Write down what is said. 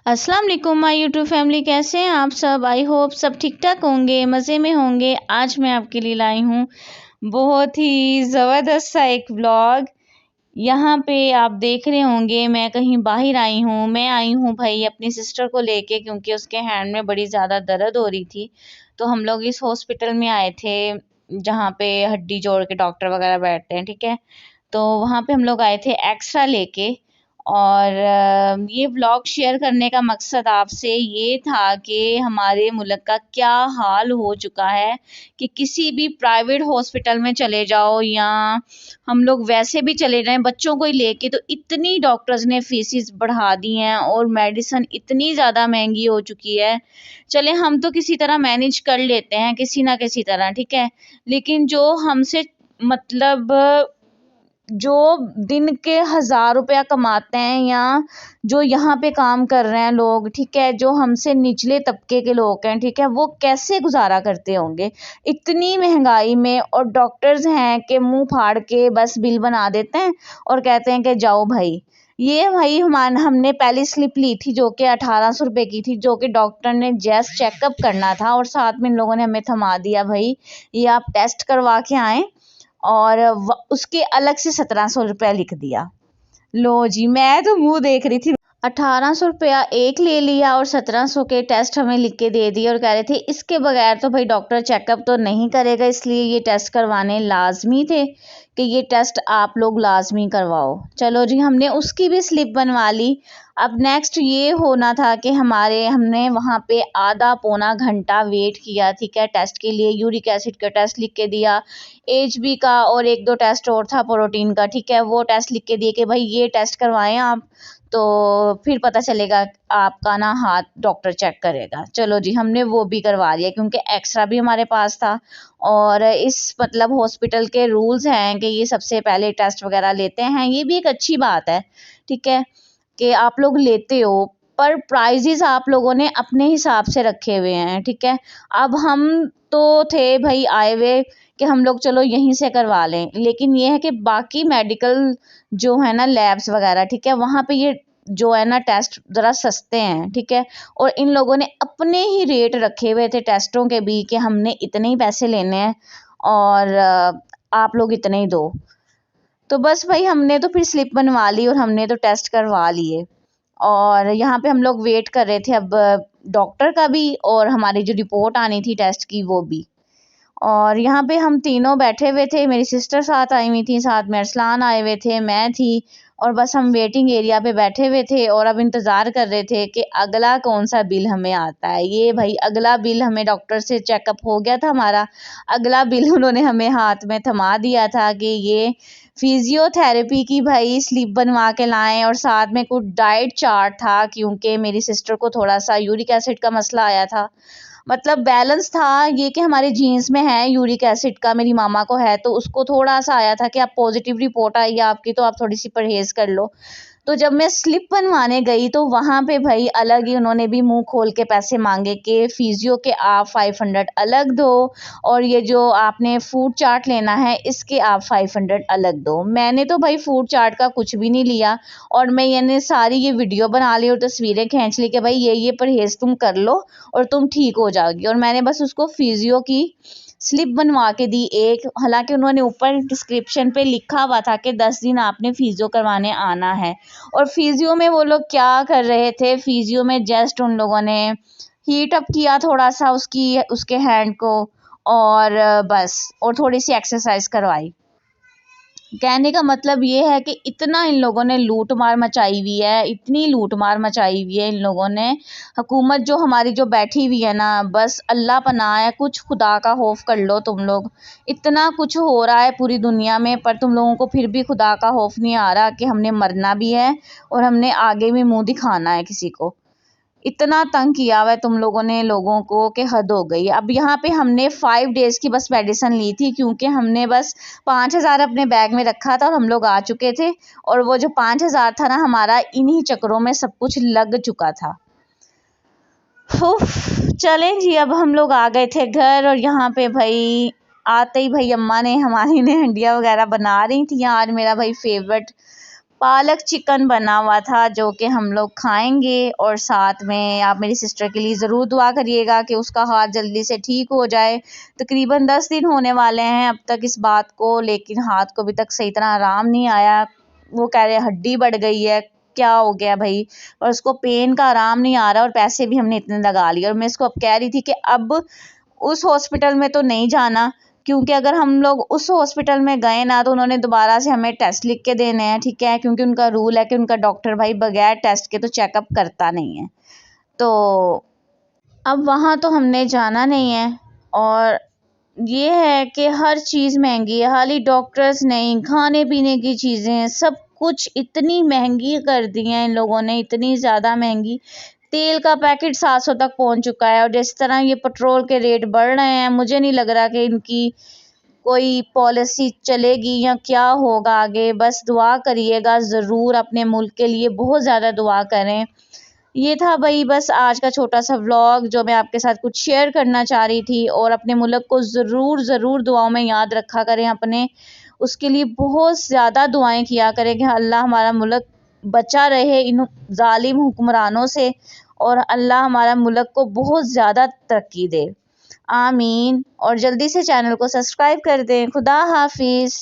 अस्सलाम वालेकुम my YouTube family, कैसे हैं आप सब। आई होप सब ठीक ठाक होंगे, मज़े में होंगे। आज मैं आपके लिए लाई हूँ बहुत ही ज़बरदस्त सा एक व्लॉग। यहाँ पे आप देख रहे होंगे मैं कहीं बाहर आई हूँ। मैं आई हूँ भाई अपनी सिस्टर को लेके, क्योंकि उसके हैंड में बड़ी ज़्यादा दर्द हो रही थी। तो हम लोग इस हॉस्पिटल में आए थे जहाँ पे हड्डी जोड़ के डॉक्टर वगैरह बैठते हैं, ठीक है। तो वहाँ पे हम लोग आए थे एक्सरा लेके। और ये व्लॉग शेयर करने का मकसद आपसे ये था कि हमारे मुल्क का क्या हाल हो चुका है कि किसी भी प्राइवेट हॉस्पिटल में चले जाओ या हम लोग वैसे भी चले जाएं बच्चों को ही लेके, तो इतनी डॉक्टर्स ने फीसिस बढ़ा दी हैं और मेडिसिन इतनी ज़्यादा महंगी हो चुकी है। चले हम तो किसी तरह मैनेज कर लेते हैं किसी ना किसी तरह, ठीक है। लेकिन जो हमसे मतलब जो दिन के 1000 रुपया कमाते हैं या जो यहाँ पे काम कर रहे हैं लोग, ठीक है, जो हमसे निचले तबके के लोग हैं, ठीक है, वो कैसे गुजारा करते होंगे इतनी महंगाई में। और डॉक्टर्स हैं कि मुंह फाड़ के बस बिल बना देते हैं और कहते हैं कि जाओ भाई। ये भाई हमने पहली स्लिप ली थी जो कि 1800 रुपये की थी, जो कि डॉक्टर ने जस्ट चेकअप करना था और साथ में इन लोगों ने हमें थमा दिया, भाई ये आप टेस्ट करवा के आएँ। और उसके अलग से 1700 रुपया लिख दिया। लो जी, मैं तो मुंह देख रही थी। 1800 रुपया एक ले लिया और 1700 के टेस्ट हमें लिख के दे दिए और कह रहे थे इसके बगैर तो भाई डॉक्टर चेकअप तो नहीं करेगा, इसलिए ये टेस्ट करवाने लाजमी थे कि ये टेस्ट आप लोग लाजमी करवाओ। चलो जी, हमने उसकी भी स्लिप बनवा ली। अब नेक्स्ट ये होना था कि हमने वहाँ पे आधा पौना घंटा वेट किया, ठीक है, टेस्ट के लिए। यूरिक एसिड का टेस्ट लिख के दिया, एचबी का और एक दो टेस्ट और था प्रोटीन का, ठीक है, वो टेस्ट लिख के दिए कि भाई ये टेस्ट करवाएं आप, तो फिर पता चलेगा आपका ना हाथ डॉक्टर चेक करेगा। चलो जी, हमने वो भी करवा लिया क्योंकि एक्सरा भी हमारे पास था। और इस मतलब हॉस्पिटल के रूल्स हैं कि ये सबसे पहले टेस्ट वगैरह लेते हैं। ये भी एक अच्छी बात है, ठीक है, कि आप लोग लेते हो, पर प्राइजेस आप लोगों ने अपने हिसाब से रखे हुए हैं, ठीक है। अब हम तो थे भाई आए हुए कि हम लोग चलो यहीं से करवा लें, लेकिन ये है कि बाकी मेडिकल जो है ना लैब्स वगैरह, ठीक है, वहाँ पे ये जो है ना टेस्ट ज़रा सस्ते हैं, ठीक है। और इन लोगों ने अपने ही रेट रखे हुए थे टेस्टों के भी कि हमने इतने ही पैसे लेने हैं और आप लोग इतने ही दो। तो बस भाई हमने तो फिर स्लिप बनवा ली और हमने तो टेस्ट करवा लिए। और यहाँ पे हम लोग वेट कर रहे थे अब डॉक्टर का भी और हमारी जो रिपोर्ट आनी थी टेस्ट की वो भी। और यहाँ पे हम तीनों बैठे हुए थे, मेरी सिस्टर साथ आई हुई थी, साथ में अरसलान आए हुए थे, मैं थी। और बस हम वेटिंग एरिया पे बैठे हुए थे और अब इंतज़ार कर रहे थे कि अगला कौन सा बिल हमें आता है। ये भाई अगला बिल हमें डॉक्टर से चेकअप हो गया था हमारा, अगला बिल उन्होंने हमें हाथ में थमा दिया था कि ये फिजियोथेरेपी की भाई स्लिप बनवा के लाएं और साथ में कुछ डाइट चार्ट था, क्योंकि मेरी सिस्टर को थोड़ा सा यूरिक एसिड का मसला आया था। मतलब बैलेंस था ये कि हमारे जीन्स में है यूरिक एसिड का, मेरी मामा को है, तो उसको थोड़ा सा आया था कि आप पॉजिटिव रिपोर्ट आई है आपकी, तो आप थोड़ी सी परहेज कर लो। तो जब मैं स्लिप बनवाने गई तो वहाँ पे भाई अलग ही उन्होंने भी मुंह खोल के पैसे मांगे कि फिजियो के आप 500 अलग दो और ये जो आपने फूड चार्ट लेना है इसके आप 500 अलग दो। मैंने तो भाई फूड चार्ट का कुछ भी नहीं लिया और मैंने सारी ये वीडियो बना ली और तस्वीरें खींच ली कि भाई ये परहेज तुम कर लो और तुम ठीक हो जाओगी। और मैंने बस उसको फिजियो की स्लिप बनवा के दी एक। हालांकि उन्होंने ऊपर डिस्क्रिप्शन पे लिखा हुआ था कि 10 दिन आपने फिजियो करवाने आना है। और फिजियो में वो लोग क्या कर रहे थे, फिजियो में जस्ट उन लोगों ने हीट अप किया थोड़ा सा उसके हैंड को और बस और थोड़ी सी एक्सरसाइज करवाई। कहने का मतलब ये है कि इतना इन लोगों ने लूट मार मचाई हुई है, इतनी लूट मार मचाई हुई है इन लोगों ने। हुकूमत जो हमारी जो बैठी हुई है ना, बस अल्लाह पनाह है, कुछ खुदा का खौफ कर लो तुम लोग। इतना कुछ हो रहा है पूरी दुनिया में, पर तुम लोगों को फिर भी खुदा का खौफ नहीं आ रहा कि हमने मरना भी है और हमने आगे भी मुंह दिखाना है किसी को। इतना तंग किया हुआ है तुम लोगों ने लोगों को कि हद हो गई। अब यहाँ पे हमने 5 डेज की बस मेडिसिन ली थी, क्योंकि हमने बस 5000 अपने बैग में रखा था और हम लोग आ चुके थे। और वो जो 5000 था ना हमारा, इन्हीं चक्रों में सब कुछ लग चुका था। चलें जी, अब हम लोग आ गए थे घर और यहाँ पे भाई आते ही भाई अम्मा ने हमारी ने हंडिया वगैरह बना रही थी। आज मेरा भाई फेवरेट पालक चिकन बना हुआ था जो कि हम लोग खाएंगे। और साथ में आप मेरी सिस्टर के लिए ज़रूर दुआ करिएगा कि उसका हाथ जल्दी से ठीक हो जाए। तकरीबन 10 दिन होने वाले हैं अब तक इस बात को, लेकिन हाथ को अभी तक सही तरह आराम नहीं आया। वो कह रहे हड्डी बढ़ गई है, क्या हो गया भाई, और उसको पेन का आराम नहीं आ रहा और पैसे भी हमने इतने लगा लिए। और मैं इसको अब कह रही थी कि अब उस हॉस्पिटल में तो नहीं जाना, क्योंकि अगर हम लोग उस हॉस्पिटल में गए ना तो उन्होंने दोबारा से हमें टेस्ट लिख के देने हैं, ठीक है, क्योंकि उनका रूल है कि उनका डॉक्टर भाई बगैर टेस्ट के तो चेकअप करता नहीं है। तो अब वहाँ तो हमने जाना नहीं है। और ये है कि हर चीज़ महंगी है, खाली डॉक्टर्स नहीं, खाने पीने की चीज़ें सब कुछ इतनी महंगी कर दी हैं इन लोगों ने, इतनी ज़्यादा महंगी। तेल का पैकेट 700 तक पहुंच चुका है। और जिस तरह ये पेट्रोल के रेट बढ़ रहे हैं, मुझे नहीं लग रहा कि इनकी कोई पॉलिसी चलेगी या क्या होगा आगे। बस दुआ करिएगा ज़रूर, अपने मुल्क के लिए बहुत ज़्यादा दुआ करें। ये था भाई बस आज का छोटा सा व्लॉग जो मैं आपके साथ कुछ शेयर करना चाह रही थी। और अपने मुल्क को ज़रूर दुआओं में याद रखा करें, अपने उसके लिए बहुत ज़्यादा दुआएं किया करें कि अल्लाह हमारा मुल्क बचा रहे इन जालिम हुक्मरानों से, और अल्लाह हमारा मुल्क को बहुत ज़्यादा तरक्की दे। आमीन। और जल्दी से चैनल को सब्सक्राइब कर दें। खुदा हाफिज़।